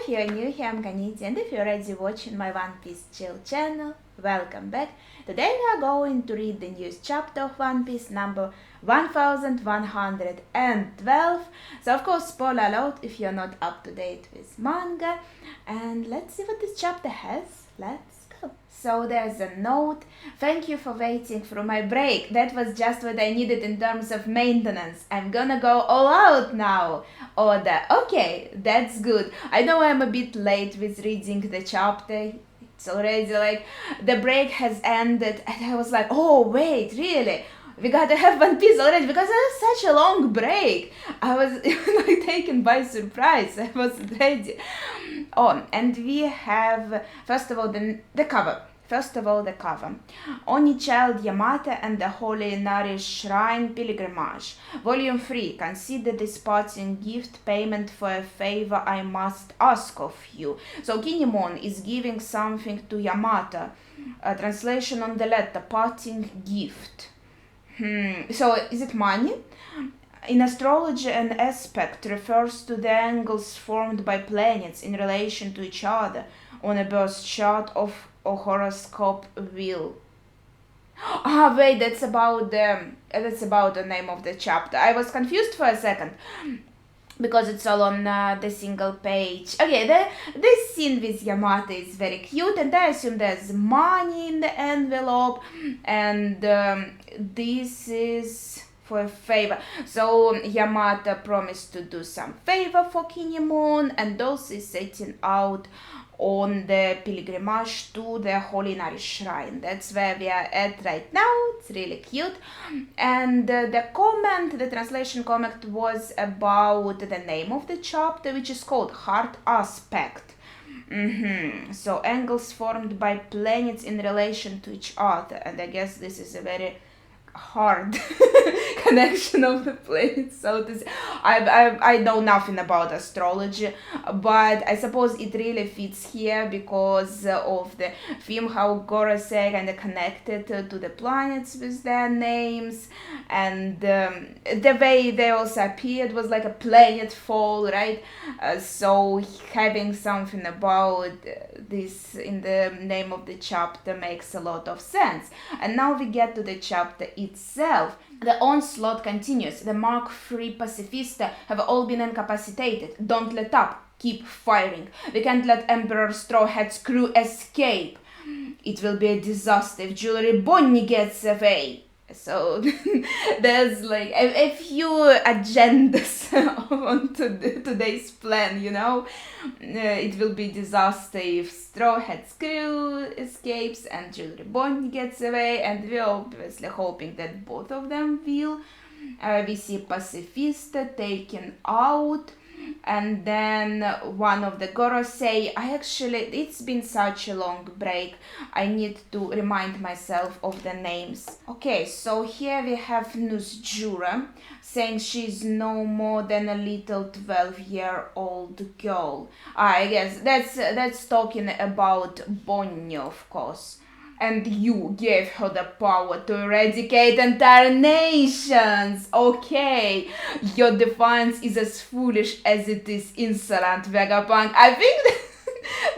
if you're new here, I'm Kaniti, and if you're already watching my One Piece Chill channel, welcome back. Today we are going to read the newest chapter of One Piece, number 1112. So of course, spoiler alert if you're not up to date with manga. And let's see what this chapter has. Let's go. So there's a note. Thank you for waiting for my break. That was just what I needed in terms of maintenance. I'm gonna go all out now. Order. Okay, that's good. I know I'm a bit late with reading the chapter. It's already like the break has ended, and I was like, oh wait, really? We gotta have One Piece already because it was such a long break. I was like taken by surprise. I wasn't ready. Oh, and we have first of all the cover. Only Child Yamata and the Holy Nourish Shrine Pilgrimage. Volume 3. Consider this parting gift payment for a favor I must ask of you. So Kinemon is giving something to Yamata. A translation on the letter, parting gift. So is it money? In astrology, an aspect refers to the angles formed by planets in relation to each other on a birth chart of a horoscope wheel. Ah, wait, that's about the name of the chapter. I was confused for a second because it's all on the single page. Okay, this scene with Yamata is very cute, and I assume there's money in the envelope, and this is for a favor. So Yamata promised to do some favor for Kinemon, and also is setting out on the pilgrimage to the Holy Nourish Shrine. That's where we are at right now. It's really cute. And the translation comment was about the name of the chapter, which is called Heart Aspect. So angles formed by planets in relation to each other, and I guess this is a very hard connection of the planets. So I know nothing about astrology, but I suppose it really fits here because of the theme how Gorosei kind of connected to the planets with their names, and the way they also appeared was like a planet fall, right? So having something about this in the name of the chapter makes a lot of sense. And now we get to the chapter itself. The onslaught continues. The Mark III pacifista have all been incapacitated. Don't let up. Keep firing. We can't let Emperor Straw Hat's crew escape. It will be a disaster if Jewelry Bonnie gets away. So there's like a few agendas on today's plan, you know. It will be disaster if Straw Hat's crew escapes and Jewelry Bonnie gets away, and we're obviously hoping that both of them will. We see Pacifista taken out, and then one of the Gorosei. It's been such a long break, I need to remind myself of the names. Okay, so here we have Nusjura saying she's no more than a little 12-year-old girl. I guess that's talking about Bonnie, of course. And you gave her the power to eradicate entire nations. Okay, your defiance is as foolish as it is insolent, Vegapunk. I think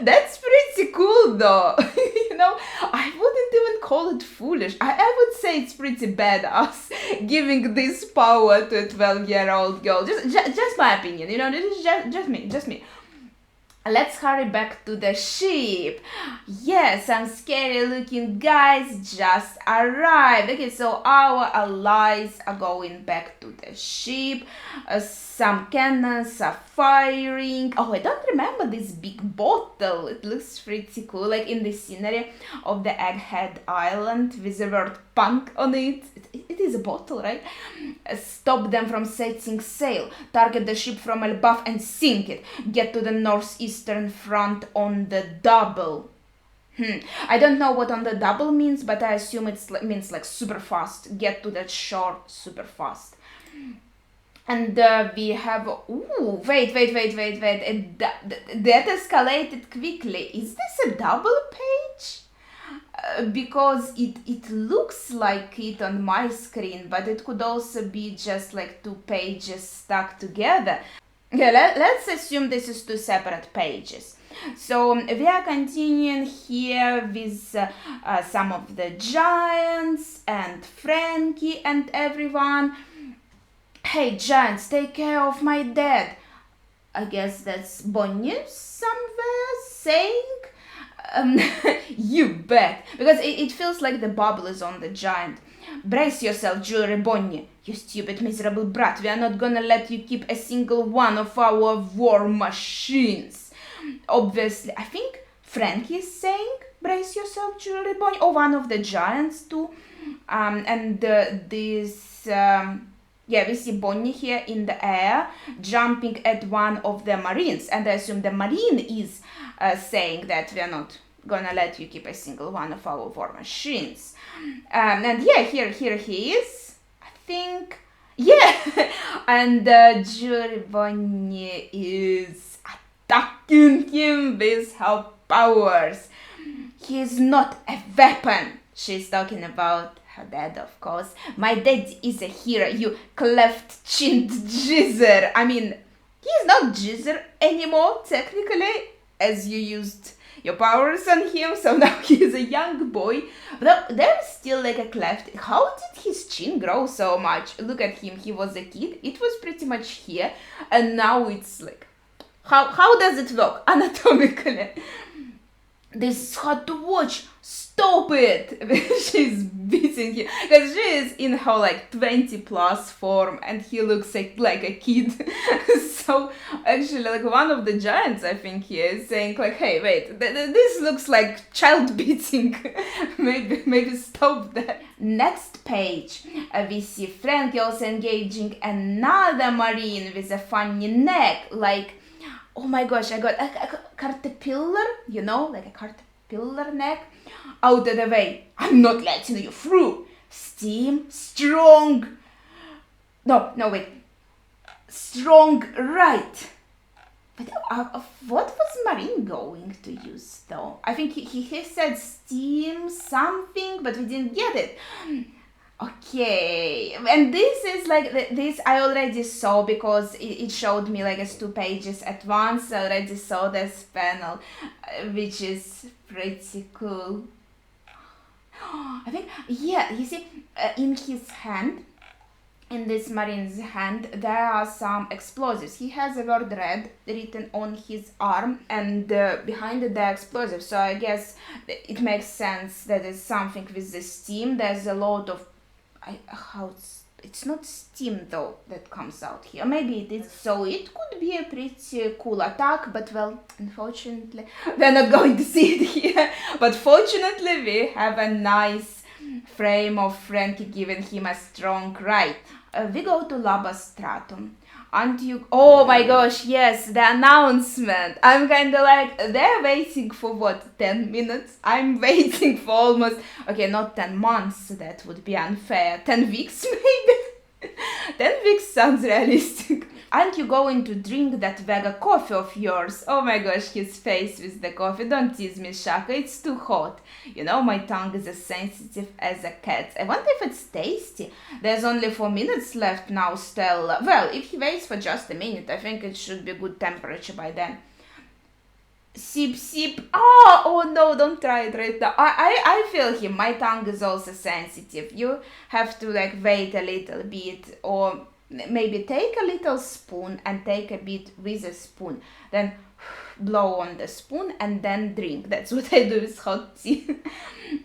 that's pretty cool, though. You know, I wouldn't even call it foolish. I would say it's pretty badass giving this power to a 12-year-old girl. Just my opinion. You know, this is just me. Let's hurry back to the ship. Yes, some scary looking guys just arrived. Okay, so our allies are going back to the ship. Some cannons are firing. Oh, I don't remember this big bottle. It looks pretty cool, like in the scenery of the Egghead Island with the word punk on it. It is a bottle, right? Stop them from setting sail. Target the ship from above and sink it. Get to the northeastern front on the double. I don't know what on the double means, but I assume it means like super fast. Get to that shore super fast. And we have... Ooh, wait. That escalated quickly. Is this a double page? Because it looks like it on my screen, but it could also be just like 2 pages stuck together. Okay, let's assume this is two separate pages. So we are continuing here with some of the giants and Frankie and everyone. Hey giants, take care of my dad. I guess that's Bonnie somewhere saying. Um, you bet, because it feels like the bubble is on the giant. Brace yourself, Jewelry Bonnie. You stupid, miserable brat. We are not gonna let you keep a single one of our war machines. Obviously, I think Frankie is saying, brace yourself, Jewelry Bonnie, or one of the giants too. Yeah, we see Bonnie here in the air, jumping at one of the marines. And I assume the marine is saying that we are not gonna let you keep a single one of our war machines. And yeah, here he is, I think. Yeah, and Jury Bonnie is attacking him with her powers. He is not a weapon. She's talking about her dad, of course. My dad is a hero, you cleft-chinned jizzer. I mean, he's not jizzer anymore, technically, as you used your powers on him, so now he's a young boy. But there's still like a cleft. How did his chin grow so much? Look at him, he was a kid. It was pretty much here, and now it's like... How does it work anatomically? This is hard to watch. Stop it! She's beating him because she is in her like 20 plus form and he looks like a kid. So actually, like one of the giants, I think he is saying like, hey, wait, this looks like child beating. maybe stop that. Next page, we see Frankie also engaging another marine with a funny neck, like, oh my gosh, I got a caterpillar, you know, like a caterpillar neck. Out of the way, I'm not letting you through. Steam, strong. No, wait. Strong right. But what was Marine going to use though? I think he said steam something, but we didn't get it. Okay, and this is like this I already saw because it showed me like as two pages at once. I already saw this panel, which is pretty cool. I think, yeah, you see, in his hand, in this marine's hand, there are some explosives. He has the word red written on his arm, and behind it there are explosives. So I guess it makes sense that it's something with the steam. There's a lot of it's not steam though that comes out here. Maybe it is. So it could be a pretty cool attack, but well, unfortunately, we're not going to see it here. But fortunately, we have a nice frame of Frankie giving him a strong right. We go to Labostratum. Aren't you? Oh my gosh, yes, the announcement. I'm kind of like, they're waiting for what, 10 minutes? I'm waiting for almost, okay, not 10 months, that would be unfair. 10 weeks maybe? 10 weeks sounds realistic. Aren't you going to drink that bag of coffee of yours? Oh my gosh, his face with the coffee. Don't tease me, Shaka, it's too hot. You know, my tongue is as sensitive as a cat's. I wonder if it's tasty. There's only 4 minutes left now still. Well, if he waits for just a minute, I think it should be good temperature by then. Sip, sip. Oh no, don't try it right now. I feel him. My tongue is also sensitive. You have to like wait a little bit, or maybe take a little spoon and take a bit with a spoon, then blow on the spoon and then drink. That's what I do with hot tea.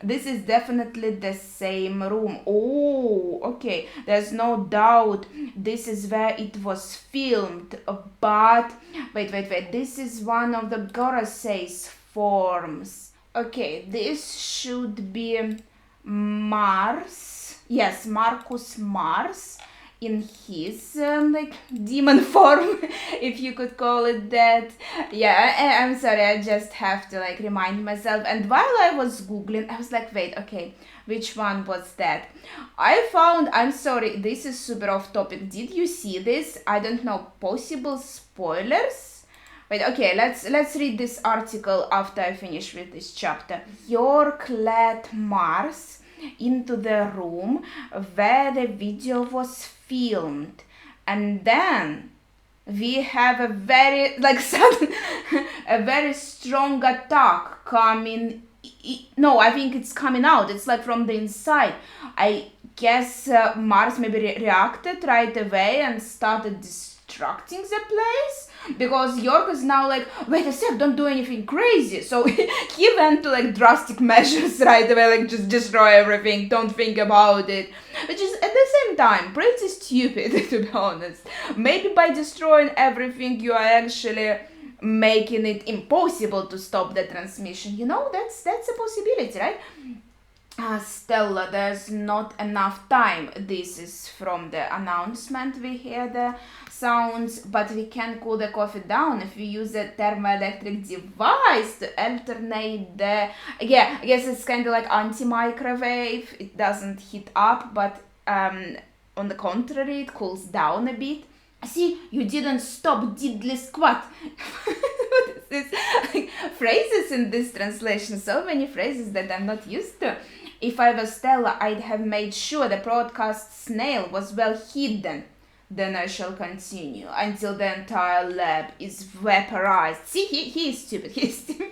This is definitely the same room. Oh, okay, there's no doubt this is where it was filmed, but wait, this is one of the Gorosei's forms. Okay, this should be Mars. Yes, Marcus Mars in his like demon form, if you could call it that. Yeah, I'm sorry, I just have to like remind myself. And while I was googling, I was like, wait, okay, which one was that? I found, I'm sorry, this is super off topic. Did you see this? I don't know, possible spoilers? Wait, okay, let's read this article after I finish with this chapter. York led Mars into the room where the video was filmed, and then we have a very like sudden a very strong attack coming. No, I think it's coming out. It's like from the inside. I guess Mars maybe reacted right away and started destructing the place, because York is now like, wait a sec, don't do anything crazy. So he went to like drastic measures right away, like just destroy everything, don't think about it. Which is at the same time pretty stupid, to be honest. Maybe by destroying everything you are actually making it impossible to stop the transmission. That's a possibility, right? Stella, there's not enough time. This is from the announcement. We hear the sounds, but we can cool the coffee down if we use a thermoelectric device to alternate the. Yeah, I guess it's kind of like anti-microwave. It doesn't heat up, but on the contrary, it cools down a bit. See, you didn't stop diddly squat. What is this? Like, phrases in this translation, so many phrases that I'm not used to. If I was Stella, I'd have made sure the broadcast snail was well hidden. Then I shall continue until the entire lab is vaporized. See, he is stupid. He is stupid.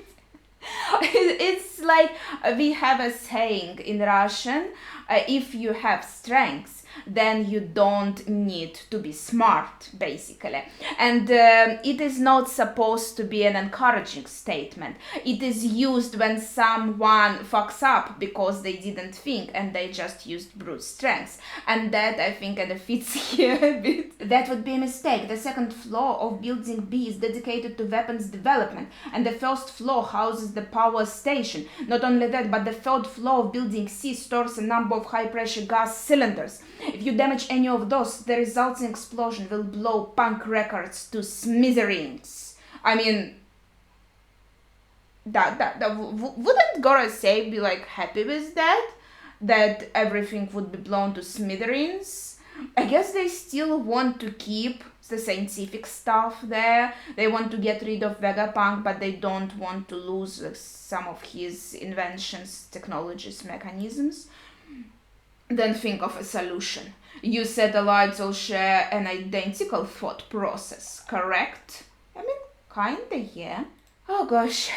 It's like we have a saying in Russian, if you have strengths, then you don't need to be smart, basically. And it is not supposed to be an encouraging statement. It is used when someone fucks up because they didn't think and they just used brute strength. And that, I think, kind of fits here a bit. That would be a mistake. The second floor of Building B is dedicated to weapons development, and the first floor houses the power station. Not only that, but the third floor of Building C stores a number of high-pressure gas cylinders. If you damage any of those, the resulting explosion will blow punk records to smithereens. I mean, wouldn't Gorosei be like happy with that? That everything would be blown to smithereens? I guess they still want to keep the scientific stuff there. They want to get rid of Vegapunk, but they don't want to lose some of his inventions, technologies, mechanisms. Then think of a solution. You satellites all share an identical thought process, correct? I mean, kinda, yeah. Oh gosh.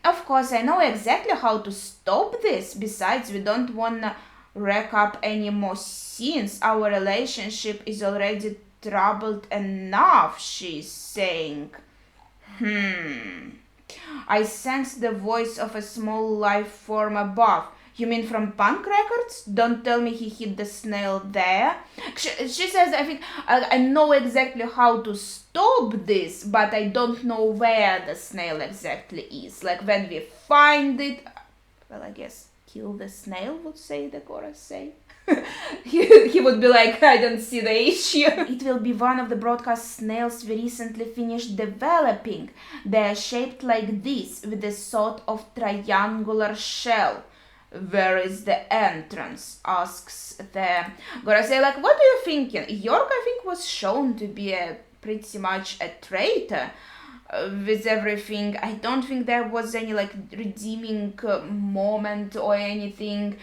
Of course, I know exactly how to stop this. Besides, we don't wanna rack up any more scenes. Our relationship is already troubled enough, she's saying. I sense the voice of a small life form above. You mean from Punk Records? Don't tell me he hit the snail there. She says, I think, I know exactly how to stop this, but I don't know where the snail exactly is. Like, when we find it, well, I guess kill the snail, would say the Gorosei. He would be like, I don't see the issue. It will be one of the broadcast snails we recently finished developing. They are shaped like this, with a sort of triangular shell. Where is the entrance? Asks the Gorosei. Like, what are you thinking? York, I think, was shown to be pretty much a traitor with everything. I don't think there was any like redeeming moment or anything.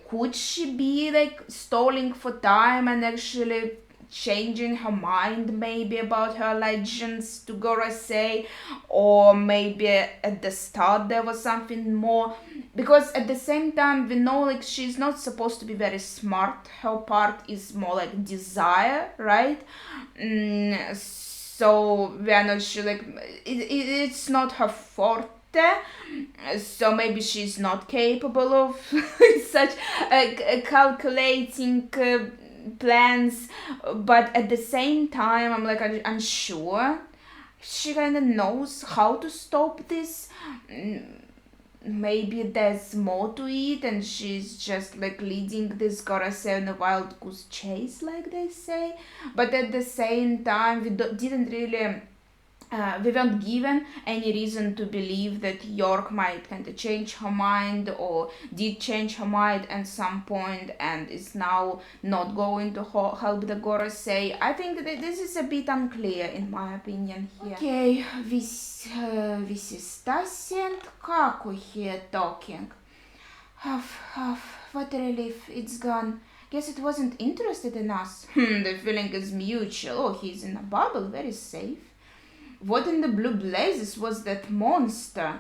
Could she be like stalling for time and actually changing her mind maybe about her allegiance to Gorosei? Or maybe at the start there was something more, because at the same time we know like she's not supposed to be very smart. Her part is more like desire, right? So we are not sure, like it's not her forte. So maybe she's not capable of such calculating plans, but at the same time I'm like unsure. She kind of knows how to stop this. Maybe there's more to it and she's just like leading this Gorosei on a wild goose chase, like they say. But at the same time we didn't really we weren't given any reason to believe that York might kind of change her mind, or did change her mind at some point and is now not going to help the Gorosei. I think that this is a bit unclear in my opinion here. Okay, this is Stasi and Kaku here talking. What a relief, it's gone. Guess it wasn't interested in us. The feeling is mutual. Oh, he's in a bubble, very safe. What in the blue blazes was that monster?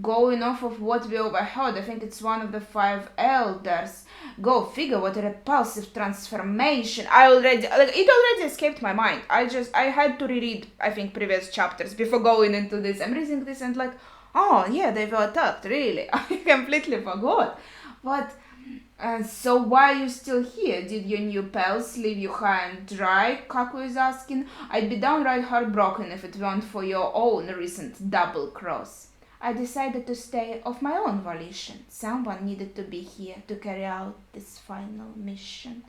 Going off of what we overheard, I think it's one of the 5 elders. Go figure, what a repulsive transformation. It already escaped my mind. I had to reread, I think, previous chapters before going into this. I'm reading this and like, oh yeah, they were attacked, really. I completely forgot. But, so why are you still here? Did your new pals leave you high and dry? Kaku is asking. I'd be downright heartbroken if it weren't for your own recent double cross. I decided to stay of my own volition. Someone needed to be here to carry out this final mission.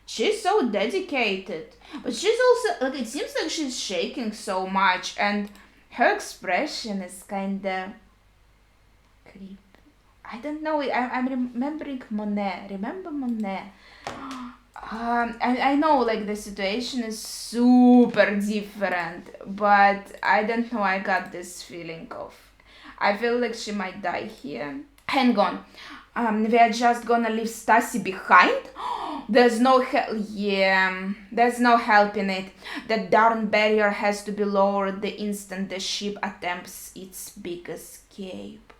She's so dedicated, but she's also, it seems like she's shaking so much, and her expression is kinda creepy. I don't know, I'm remembering Monet. Remember Monet? I know, the situation is super different, but I don't know, I got this feeling of, I feel like she might die here. Hang on. We are just gonna leave Stasi behind? There's no there's no helping it. That darn barrier has to be lowered the instant the ship attempts its big escape.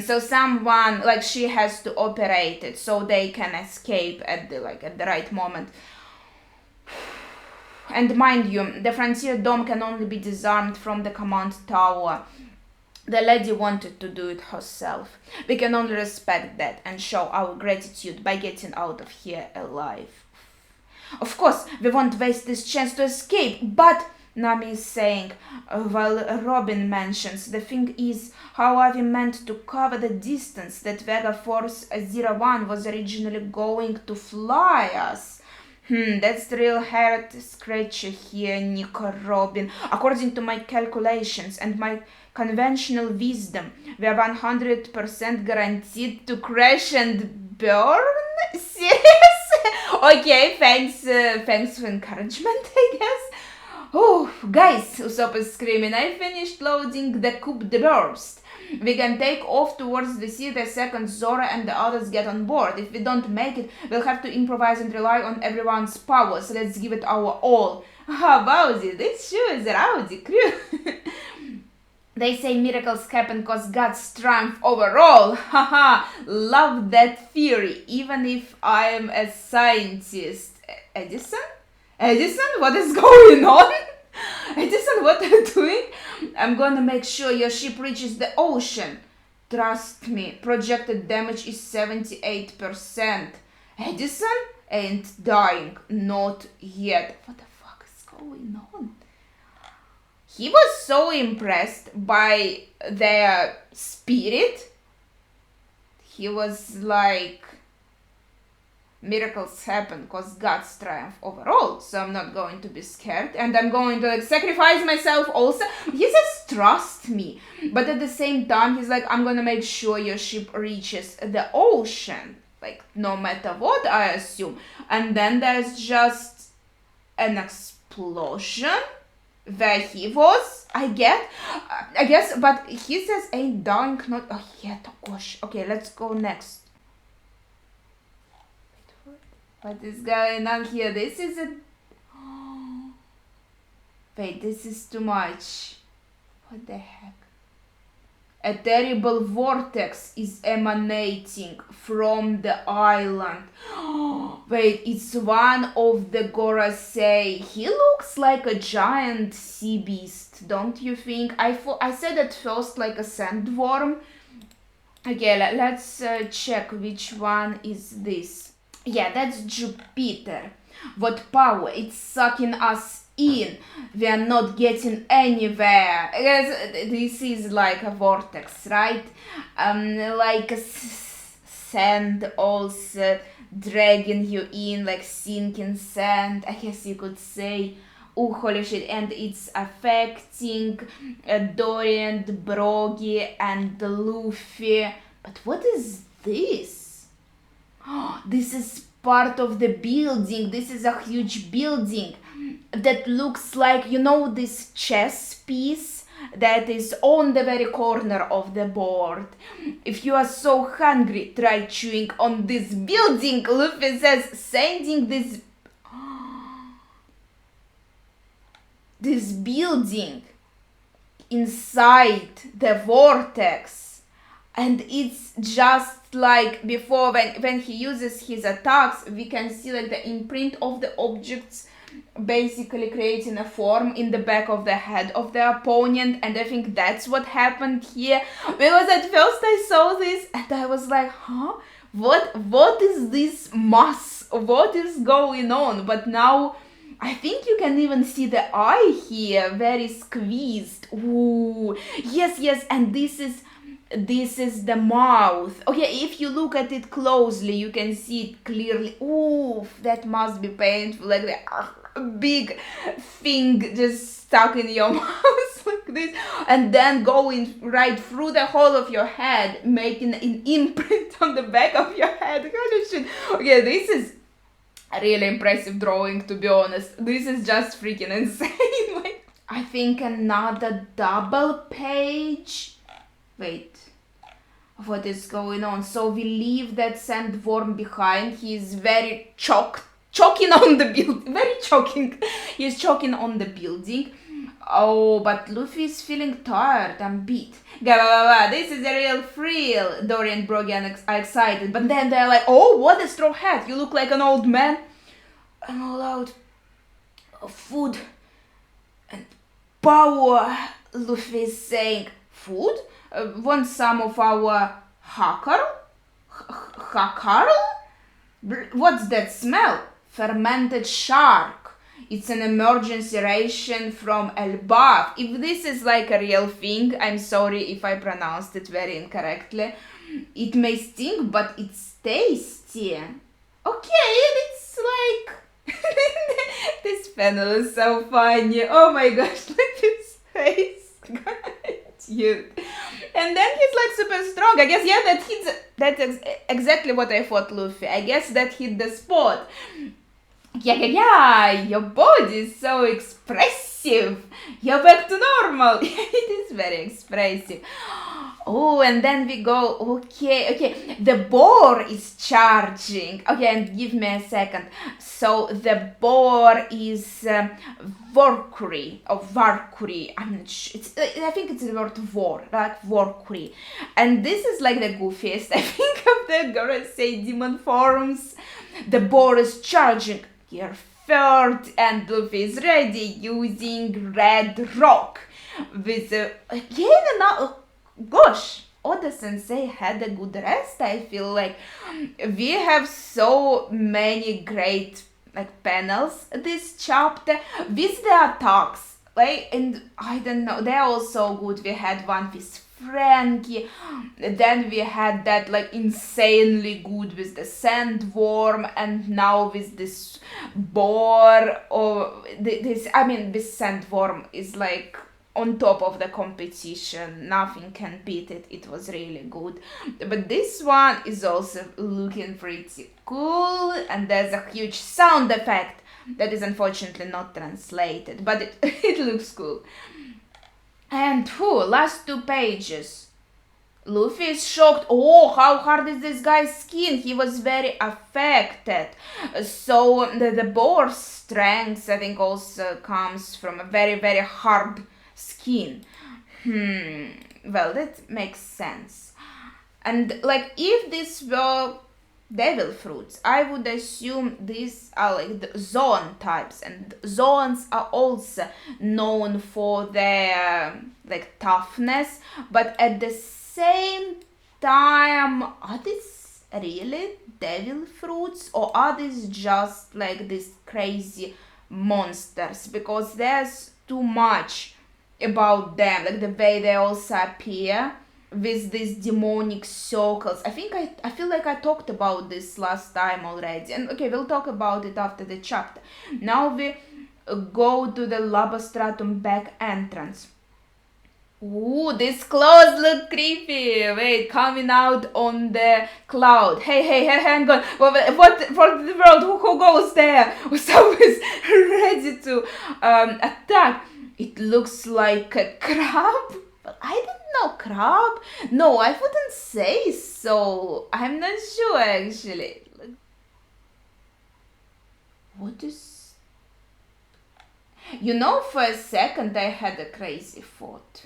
So someone, she has to operate it so they can escape at the right moment. And mind you, the Frontier Dome can only be disarmed from the command tower. The lady wanted to do it herself. We can only respect that and show our gratitude by getting out of here alive. Of course, we won't waste this chance to escape, but Nami is saying, while Robin mentions, the thing is, how are we meant to cover the distance that Vega Force 01 was originally going to fly us? That's the real heart scratcher here, Nico Robin. According to my calculations and my conventional wisdom, we are 100% guaranteed to crash and burn? Serious? Okay, thanks for encouragement, I guess. Oh, guys, Usopp is screaming, I finished loading the Coup de Burst. We can take off towards the sea the second Zora and the others get on board. If we don't make it, we'll have to improvise and rely on everyone's power, so let's give it our all. How about it? This show is a rowdy crew. They say miracles happen cause God's triumph overall. Haha, love that theory, even if I am a scientist. Edison? Edison, what is going on? Edison, what are you doing? I'm gonna make sure your ship reaches the ocean. Trust me, projected damage is 78%. Edison ain't dying, not yet. What the fuck is going on? He was so impressed by their spirit. He was like, miracles happen cause God's triumph overall, so I'm not going to be scared and I'm going to sacrifice myself also. He says trust me, but at the same time he's like, I'm gonna make sure your ship reaches the ocean, no matter what, I assume. And then there's just an explosion where he was, I guess, but he says ain't dying, not, oh yeah, oh gosh, okay, let's go next. What is going on here? This is a... Wait, this is too much. What the heck? A terrible vortex is emanating from the island. Wait, it's one of the Gorosei. He looks like a giant sea beast, don't you think? I said at first like a sandworm. Okay, let's check which one is this. Yeah, that's Jupiter. What power, it's sucking us in. We are not getting anywhere. This is like a vortex, right? Like a sand also dragging you in, like sinking sand, I guess you could say. Oh, holy shit, and it's affecting Dorian, Brogy, and Luffy. But what is this? This is part of the building. This is a huge building that looks like, this chess piece that is on the very corner of the board. If you are so hungry, try chewing on this building, Luffy says, sending this building inside the vortex. And it's just like before, when he uses his attacks, we can see like the imprint of the objects basically creating a form in the back of the head of the opponent, and I think that's what happened here, because at first I saw this and I was like, huh, what is this mass, what is going on? But now I think you can even see the eye here, very squeezed. Ooh, yes, and this is the mouth. Okay, if you look at it closely, you can see it clearly. Ooh, that must be painful, like the big thing just stuck in your mouth like this, and then going right through the whole of your head, making an imprint on the back of your head. Holy shit. Okay, this is a really impressive drawing, to be honest. This is just freaking insane. Like, I think another double page. Wait, what is going on? So we leave that sandworm behind. He is very choking on the building. Very choking. He's choking on the building. Oh, but Luffy is feeling tired and beat. This is a real thrill. Dory and Brogan are excited, but then they're like, oh, what a straw hat. You look like an old man. I'm all out of food and power, Luffy is saying. Food? Want some of our hakar? What's that smell? Fermented shark. It's an emergency ration from Elbaf. If this is like a real thing, I'm sorry if I pronounced it very incorrectly. It may stink, but it's tasty. Okay, it's like... This panel is so funny. Oh my gosh, look at his face. Cute. And then he's like super strong. I guess, yeah, that's exactly what I thought, Luffy. I guess that hit the spot. Yeah, your body is so expressive. You're back to normal. It is very expressive. Oh, and then we go, okay, the boar is charging. Okay, and give me a second. So the boar is Valkyrie, or Valkyrie. I'm not sure. I think it's the word war, like Valkyrie. And this is like the goofiest, I think, of the Gorosei demon forms. The boar is charging. Here third, and Luffy is ready using red rock with gosh, Oda Sensei had a good rest. I feel like we have so many great like panels this chapter with the attacks, like, and I don't know, they're all so good. We had one with Frankie, then we had that like insanely good with the sandworm, and now with this boar, or this sandworm is like on top of the competition. Nothing can beat it. It was really good. But this one is also looking pretty cool, and there's a huge sound effect that is unfortunately not translated, but it looks cool. And last 2 pages. Luffy is shocked. Oh, how hard is this guy's skin? He was very affected. So the boar's strength, I think, also comes from a very, very hard skin. Well, that makes sense. And like, if this were devil fruits, I would assume these are like the zoan types, and zoans are also known for their like toughness, but at the same time, are these really devil fruits, or are these just like these crazy monsters? Because there's too much about them, like the way they also appear with these demonic circles. I feel like I talked about this last time already, and okay, we'll talk about it after the chapter. Now we go to the Labostratum back entrance. Ooh, these clothes look creepy. Wait, coming out on the cloud. Hey, hang on. What for the world? Who goes there? Usopp is ready to attack. It looks like a crab. But I didn't know crab. No, I wouldn't say so. I'm not sure actually. What is. For a second I had a crazy thought.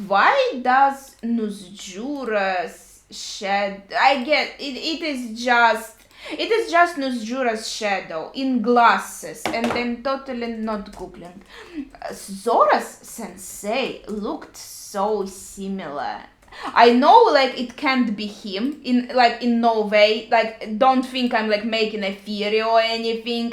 Why does Nusjura's shed? I get it. It is just Nusjura's shadow in glasses, and I'm totally not googling. Zora's sensei looked so similar. I know, like, it can't be him in no way. Like, don't think I'm like making a theory or anything.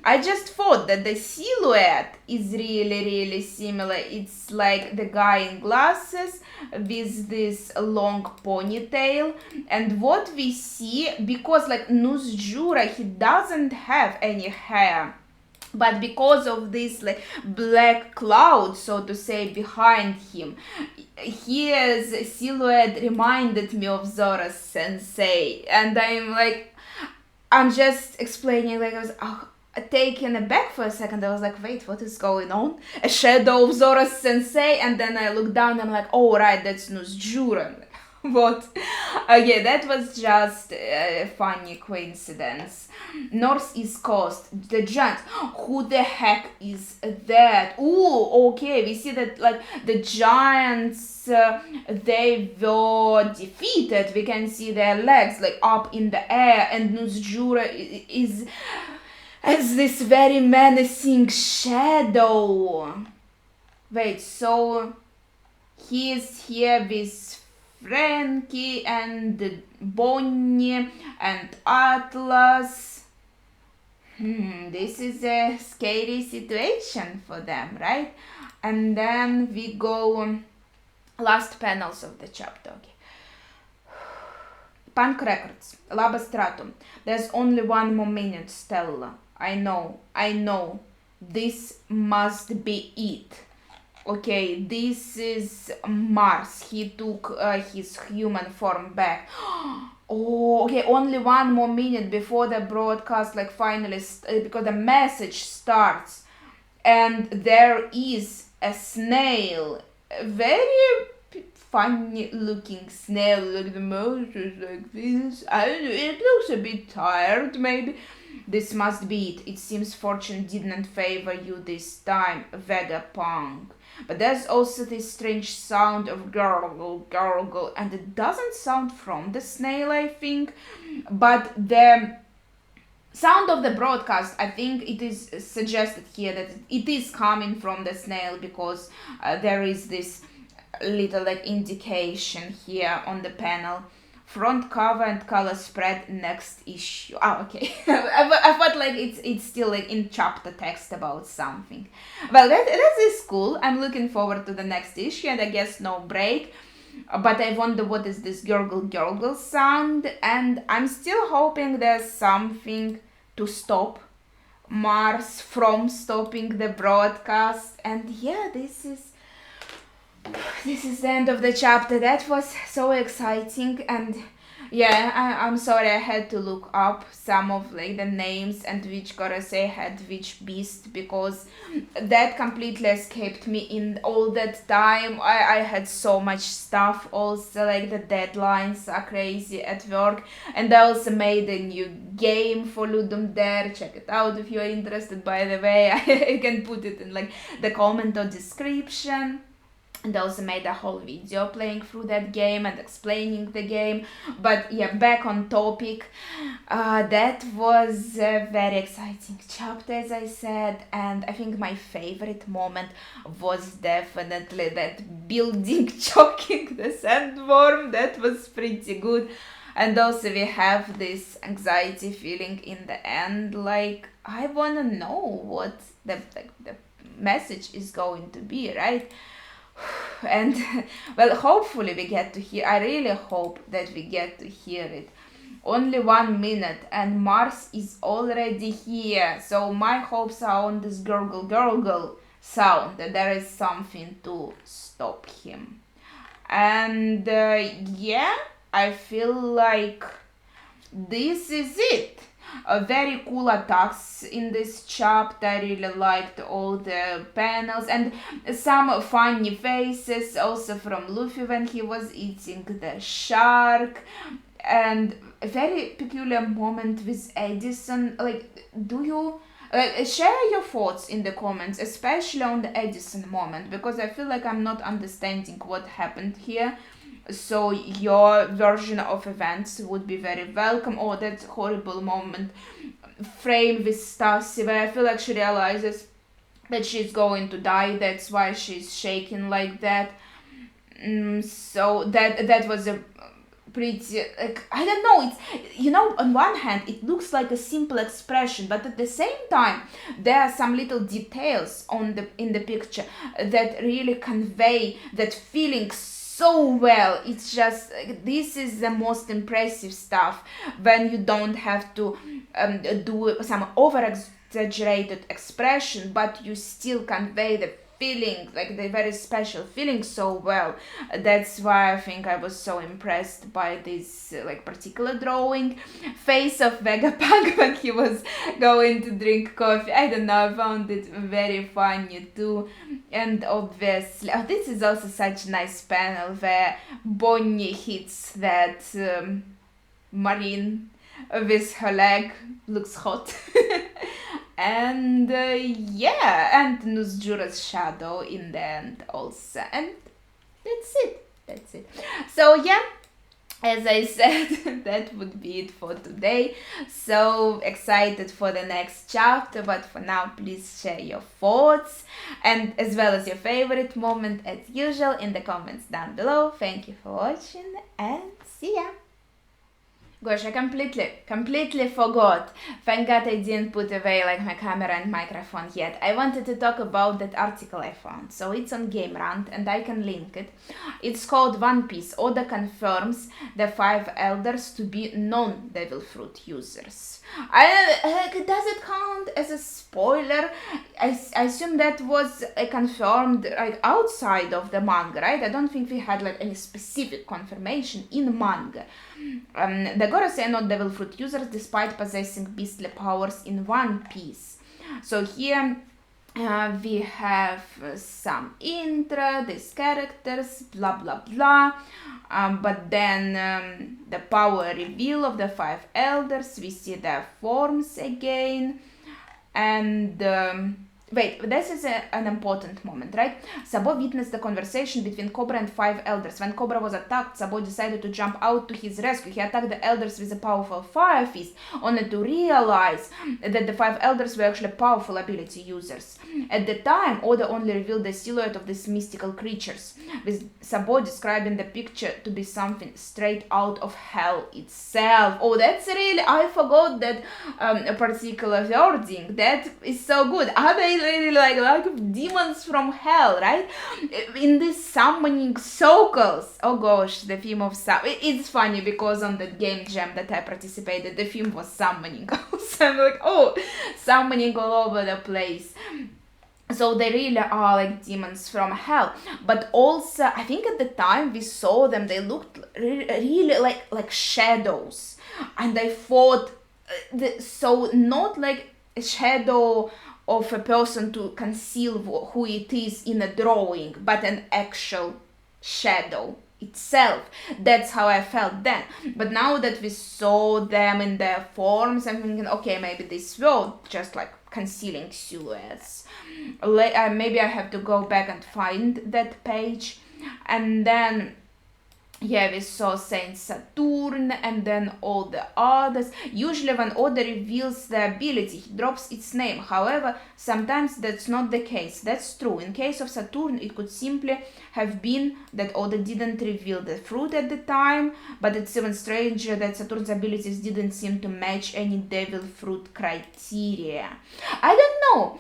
I just thought that the silhouette is really, really similar. It's like the guy in glasses with this long ponytail. And what we see, because like Nusjura, he doesn't have any hair. But because of this like black cloud, so to say, behind him, his silhouette reminded me of Zora's sensei. And I'm just explaining, like, I was taken aback for a second. I was like, wait, what is going on? A shadow of Zora's sensei? And then I looked down and I'm like, oh, right, that's Nusjura. What? Yeah, that was just a funny coincidence. Northeast Coast, the giants. Who the heck is that? Ooh, okay, we see that like the giants, they were defeated. We can see their legs like up in the air, and Nusjura is as this very menacing shadow. Wait, so he is here with Frankie and Bonnie and Atlas. This is a scary situation for them, right? And then we go last panels of the chapter. Okay. Punk Records, Laba Stratum. There's only one more minute, Stella. I know. This must be it. Okay, this is Mars. He took his human form back. Oh, okay, only one more minute before the broadcast, like, finally, because the message starts. And there is a snail. A very funny looking snail. Like, the mouth is like this. I don't know, it looks a bit tired, maybe. This must be it. It seems fortune didn't favor you this time, Vegapunk. But there's also this strange sound of gurgle, and it doesn't sound from the snail, I think, but the sound of the broadcast, I think it is suggested here that it is coming from the snail, because there is this little like indication here on the panel. Front cover and color spread, next issue. Okay. I thought like it's still like in chapter text about something. Well, that is cool. I'm looking forward to the next issue, and I guess no break. But I wonder what is this gurgle sound, and I'm still hoping there's something to stop Mars from stopping the broadcast. And yeah, this is the end of the chapter. That was so exciting. And yeah, I'm sorry, I had to look up some of like the names and which Gorosei had which beast, because that completely escaped me in all that time. I had so much stuff, also like the deadlines are crazy at work, and I also made a new game for Ludum Dare. Check it out if you're interested, by the way. I can put it in like the comment or description. And also made a whole video playing through that game and explaining the game. But yeah, back on topic. That was a very exciting chapter, as I said. And I think my favorite moment was definitely that building choking the sandworm. That was pretty good. And also we have this anxiety feeling in the end. Like, I want to know what the message is going to be, right? And well, hopefully we get to hear. I really hope that we get to hear it. Only 1 minute and Mars is already here, so my hopes are on this gurgle sound, that there is something to stop him. And yeah, I feel like this is it. Very cool attacks in this chapter. I really liked all the panels and some funny faces also from Luffy when he was eating the shark, and a very peculiar moment with Edison. Like, do you share your thoughts in the comments, especially on the Edison moment, because I feel like I'm not understanding what happened here. So your version of events would be very welcome. Oh, that horrible moment frame with Stacy where I feel like she realizes that she's going to die. That's why she's shaking like that. So that was a pretty, like, I don't know, it's, on one hand it looks like a simple expression, but at the same time there are some little details in the picture that really convey that feeling so well. It's just this is the most impressive stuff when you don't have to do some over exaggerated expression, but you still convey the feeling, like the very special feeling, so well. That's why I think I was so impressed by this like particular drawing. Face of Vegapunk when he was going to drink coffee, I don't know, I found it very funny too. And obviously, this is also such a nice panel where Bonnie hits that marine with her leg, looks hot. And and Nuzjura's shadow in the end also, and that's it. So yeah, as I said, that would be it for today. So excited for the next chapter, but for now please share your thoughts and as well as your favorite moment as usual in the comments down below. Thank you for watching and see ya. Gosh, I completely forgot. Thank God I didn't put away like my camera and microphone yet. I wanted to talk about that article I found. So it's on GameRant and I can link it. It's called One Piece. Oda confirms the 5 elders to be non-Devil Fruit users. Does it count as a spoiler? I assume that was confirmed like outside of the manga, right? I don't think we had like any specific confirmation in manga. The Gorosei are not Devil Fruit users despite possessing beastly powers in One Piece. So here we have some intro, these characters, blah blah blah. But then the power reveal of the 5 elders, we see their forms again. And wait, this is an important moment, right? Sabo witnessed the conversation between Cobra and 5 elders. When Cobra was attacked, Sabo decided to jump out to his rescue. He attacked the elders with a powerful fire fist, only to realize that the 5 elders were actually powerful ability users. At the time, Oda only revealed the silhouette of these mystical creatures, with Sabo describing the picture to be something straight out of hell itself. Oh, that's really, I forgot that a particular wording. That is so good. Are they really like demons from hell, right? In these summoning circles. Oh gosh, the theme of it's funny because on the game jam that I participated, the theme was summoning. So I'm like, oh, summoning all over the place. So they really are like demons from hell. But also, I think at the time we saw them, they looked really like shadows. And I thought, so not like a shadow of a person to conceal who it is in a drawing, but an actual shadow itself. That's how I felt then. But now that we saw them in their forms, I'm thinking, okay, maybe this will just like concealing silhouettes. Maybe I have to go back and find that page. And then yeah, we saw Saint Saturn and then all the others. Usually when Oda reveals the ability, he drops its name. However, sometimes that's not the case. That's true. In case of Saturn, it could simply have been that Oda didn't reveal the fruit at the time, but it's even stranger that Saturn's abilities didn't seem to match any Devil Fruit criteria. I don't know.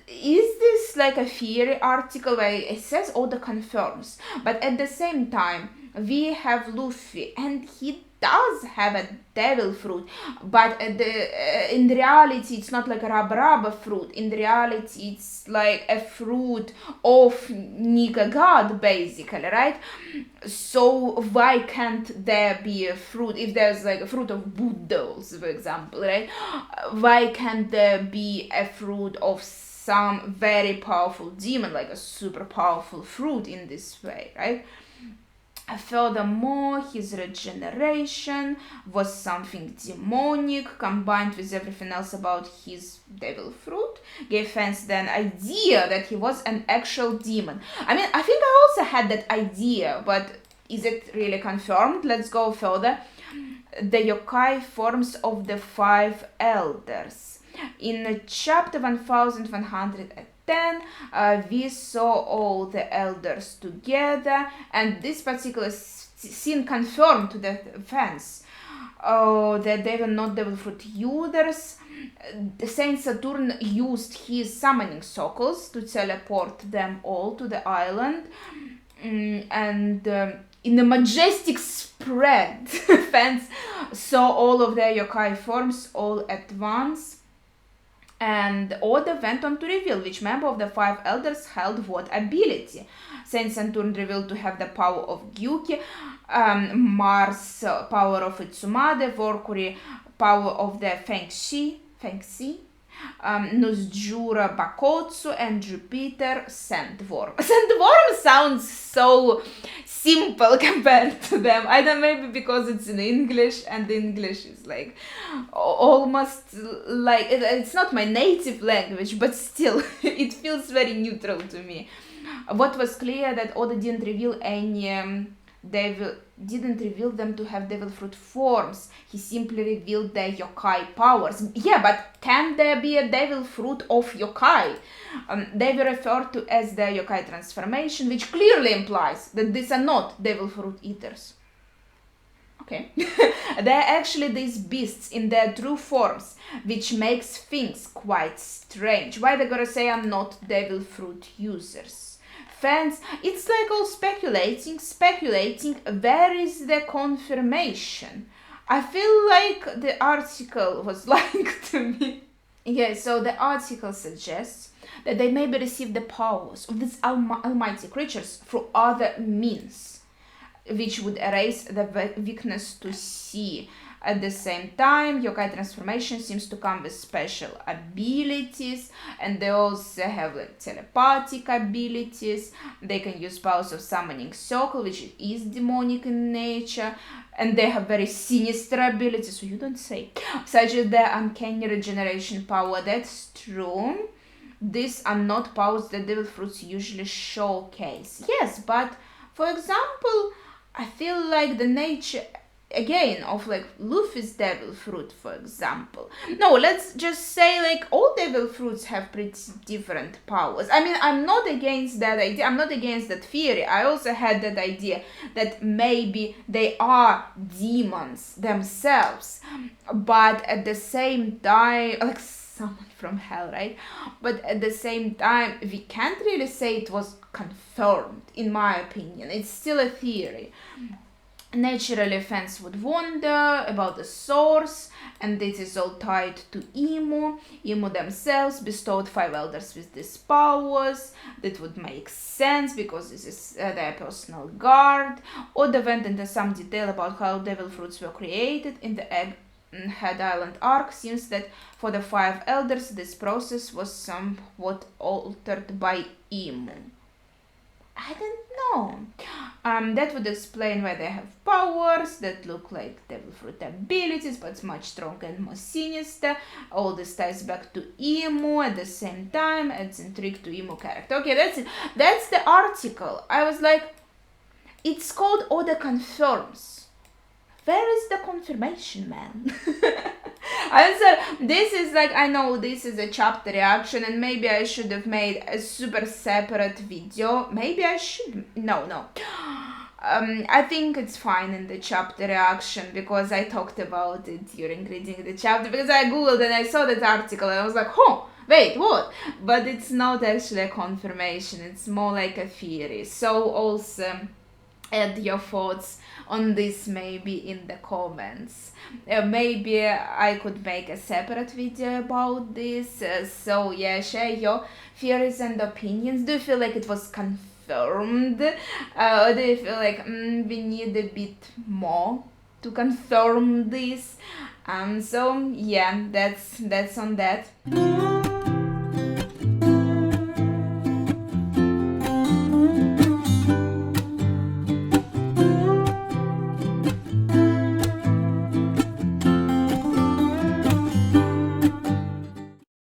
Is this like a theory article where it says Oda confirms, but at the same time, we have Luffy, and he does have a devil fruit, but in reality it's not like a rubber fruit. In reality it's like a fruit of nigga god, basically, right? So why can't there be a fruit if there's like a fruit of Buddhas, for example, right? Why can't there be a fruit of some very powerful demon, like a super powerful fruit in this way, right? Furthermore, his regeneration was something demonic, combined with everything else about his devil fruit, gave fans the idea that he was an actual demon. I mean, I think I also had that idea, but is it really confirmed? Let's go further. The yokai forms of the 5 elders. In chapter 1110, we saw all the elders together, and this particular scene confirmed to the fans that they were not devil fruit users. Saint Saturn used his summoning circles to teleport them all to the island, and in a majestic spread, fans saw all of their yokai forms all at once. And Oda went on to reveal which member of the 5 elders held what ability. Saint Saturn revealed to have the power of Gyuki, Mars power of Itsumade, Mercury power of the Fengxi, Nusjura Bakotsu, and Jupiter Sandworm. Sandworm sounds so simple compared to them. I don't know, maybe because it's in English, and English is like almost like it's not my native language, but still it feels very neutral to me. What was clear that Oda didn't reveal any didn't reveal them to have devil fruit forms. He simply revealed their yokai powers. Yeah, but can there be a devil fruit of yokai? They were referred to as their yokai transformation, which clearly implies that these are not devil fruit eaters. Okay. They're actually these beasts in their true forms, which makes things quite strange. Why the Gorosei are not devil fruit users? Fans, it's like all speculating, where is the confirmation? I feel like the article was lying to me. Yeah, so the article suggests that they maybe received the powers of these almighty creatures through other means, which would erase the weakness to see. At the same time, yokai transformation seems to come with special abilities, and they also have like telepathic abilities. They can use powers of summoning circle, which is demonic in nature, and they have very sinister abilities, so you don't say, such as their uncanny regeneration power. That's true. These are not powers that devil fruits usually showcase. Yes, but for example, I feel like the nature again of like Luffy's devil fruit, for example. No, let's just say like all devil fruits have pretty different powers. I mean, I'm not against that idea, I'm not against that theory. I also had that idea that maybe they are demons themselves, but at the same time, like someone from hell, right? But at the same time, we can't really say it was confirmed, in my opinion. It's still a theory. Naturally, fans would wonder about the source, and this is all tied to Imu. Imu themselves bestowed 5 elders with these powers. That would make sense because this is their personal guard. Oda went into some detail about how devil fruits were created in the Egghead Island arc. Seems that for the 5 elders this process was somewhat altered by Imu. I don't know. That would explain why they have powers that look like devil fruit abilities, but much stronger and more sinister. All this ties back to Imu at the same time, adds intrigue to Imu character. Okay, that's it. That's the article. I was like, it's called Oda Confirms. Where is the confirmation, man? Answer, this is like, I know this is a chapter reaction, and maybe I should have made a super separate video. Maybe I should, no. I think it's fine in the chapter reaction because I talked about it during reading the chapter, because I googled and I saw that article and I was like, oh, wait, what? But it's not actually a confirmation, it's more like a theory. So also, add your thoughts on this maybe in the comments. Maybe I could make a separate video about this. So yeah, share your theories and opinions. Do you feel like it was confirmed, or do you feel like we need a bit more to confirm this? So yeah, that's on that.